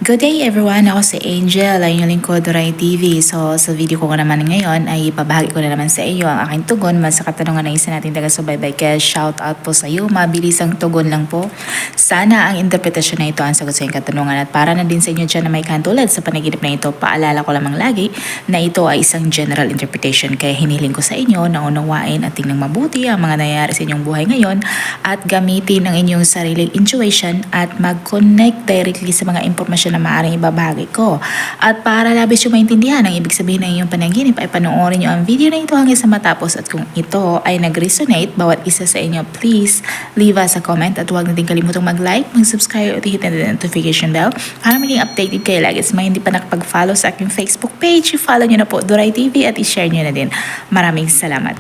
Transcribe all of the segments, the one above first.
Good day everyone! Ako si Angel, ay yung lingkod Rai TV. So sa video ko naman ngayon ay ipabahagi ko na naman sa iyo ang aking tugon sa katanungan ng isa nating taga-subaybay. Kaya shout out po sa iyo, mabilis ang tugon lang po. Sana ang interpretasyon na ito ang sagot sa iyong katanungan at para na din sa inyo dyan na may katulad sa panaginip na ito, paalala ko lamang lagi na ito ay isang general interpretation. Kaya hiniling ko sa inyo na unawain at tingnan mabuti ang mga nangyayari sa inyong buhay ngayon at gamitin ang inyong sariling intuition at mag-connect directly sa mga impormasyon na maaaring ibabahagi ko. At para labis yung maintindihan ang ibig sabihin ng iyong panaginip ay panoorin nyo ang video na ito hanggang sa matapos at kung ito ay nag-resonate bawat isa sa inyo, please leave us a comment at huwag natin kalimutang mag-like, mag-subscribe at hit na the notification bell para maging updated kayo lagi. Sa mga hindi pa nakapag-follow sa aking Facebook page, i-follow nyo na po Duray TV at i-share nyo na din. Maraming salamat.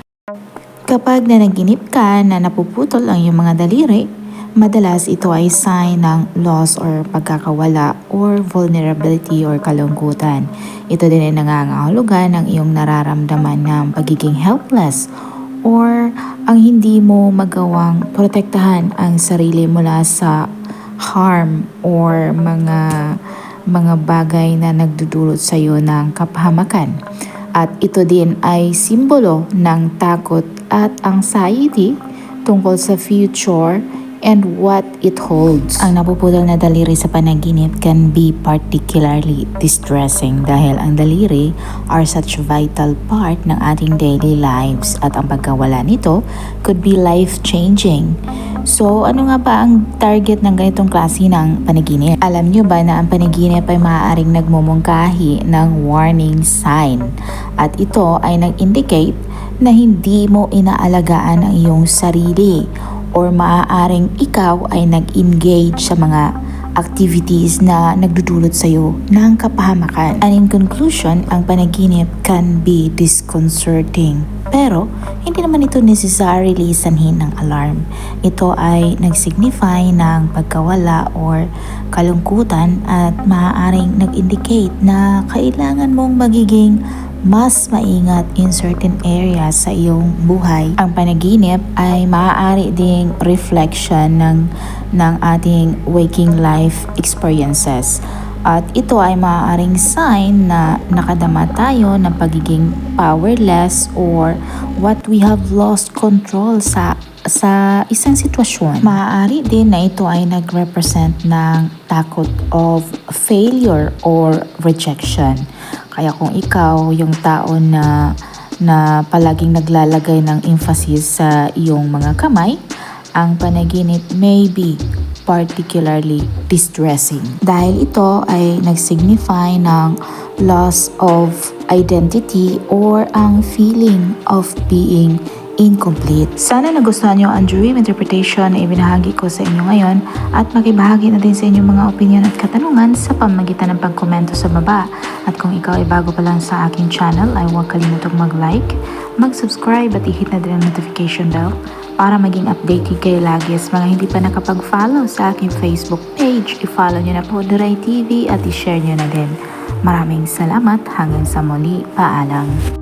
Kapag nanaginip ka na napuputol ang iyong mga daliri, madalas ito ay sign ng loss or pagkakawala or vulnerability or kalungkutan. Ito din ay nangangahulugan ng iyong nararamdaman ng pagiging helpless or ang hindi mo magawang protektahan ang sarili mula sa harm or mga bagay na nagdudulot sa iyo ng kapahamakan. At ito din ay simbolo ng takot at anxiety tungkol sa future and what it holds. Ang napuputol na daliri sa panaginip can be particularly distressing dahil ang daliri are such vital part ng ating daily lives at ang pagkawala nito could be life-changing. So, ano nga ba ang target ng ganitong klase ng panaginip? Alam nyo ba na ang panaginip ay maaaring nagmumungkahi ng warning sign at ito ay nag-indicate na hindi mo inaalagaan ang iyong sarili or maaaring ikaw ay nag-engage sa mga activities na nagdudulot sa iyo ng kapahamakan. And in conclusion, ang panaginip can be disconcerting. Pero, hindi naman ito necessarily sanhin ng alarm. Ito ay nagsignify ng pagkawala or kalungkutan at maaaring nag-indicate na kailangan mong magiging mas maingat in certain areas sa iyong buhay. Ang panaginip ay maaari ding reflection ng ating waking life experiences. At ito ay maaaring sign na nakadama tayo ng pagiging powerless or what we have lost control sa isang sitwasyon. Maaari din na ito ay nag-represent ng takot of failure or rejection. Kaya kung ikaw yung tao na palaging naglalagay ng emphasis sa iyong mga kamay, ang panaginip may be particularly distressing. Dahil ito ay nagsignify ng loss of identity or ang feeling of being incomplete. Sana nagustuhan nyo ang dream interpretation na ibinahagi ko sa inyo ngayon at makibahagi na din sa inyong mga opinion at katanungan sa pamamagitan ng pagkomento sa baba. At kung ikaw ay bago pa lang sa aking channel ay huwag kalimutang mag-like, mag-subscribe at i-hit na din ang notification bell para maging updated kayo lagi sa mga hindi pa nakapag-follow sa aking Facebook page. I-follow nyo na po Duray TV at i-share nyo na din. Maraming salamat hanggang sa muli. Paalam.